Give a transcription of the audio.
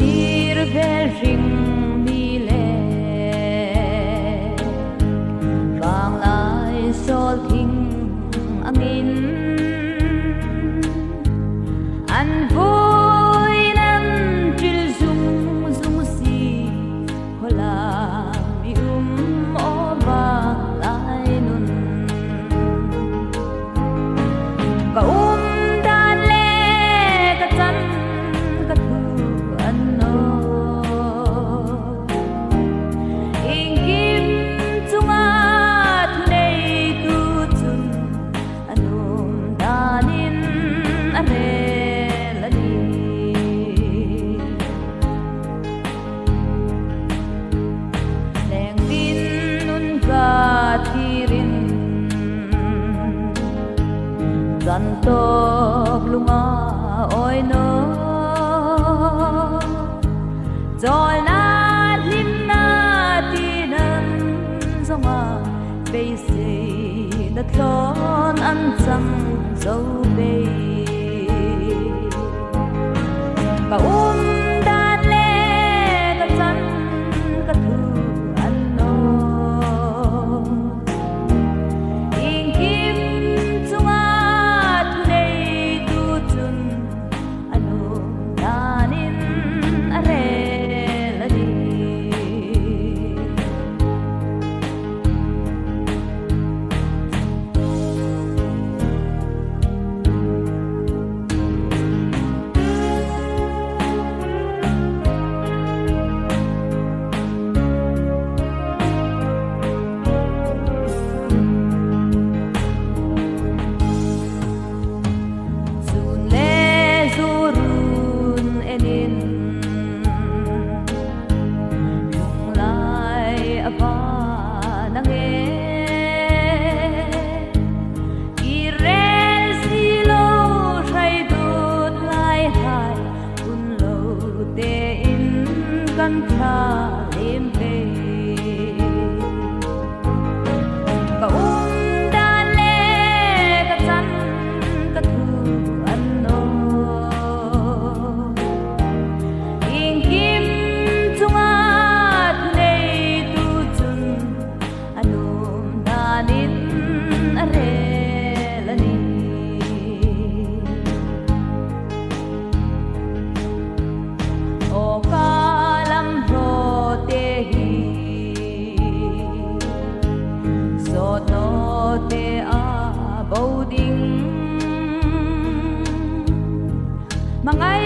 Lir vel ring mi le vang lai sol thing angin an vui nan tril zum zum si hola mi o ba lai nun ka dan le ka chan ka thu an no ing kim chunga thu nei tu chun anum danin ane lani leng din nun ka thirin gan tok lunga oi no rồi na lim na ti nan zonga be se na thon an chang zo be ka dan le ka chan ka thu an no ing kim chunga thu nei tu chun anu danin are lani Zun le zurun enin lung lai apa nange irel silo shai dut lai hai un lo te in kan tha lim pe ka dan le ka chan ka thu an no ing kim chunga thu nei tu chun anum danin are lani o kalam ro te hi so no te a boding mangai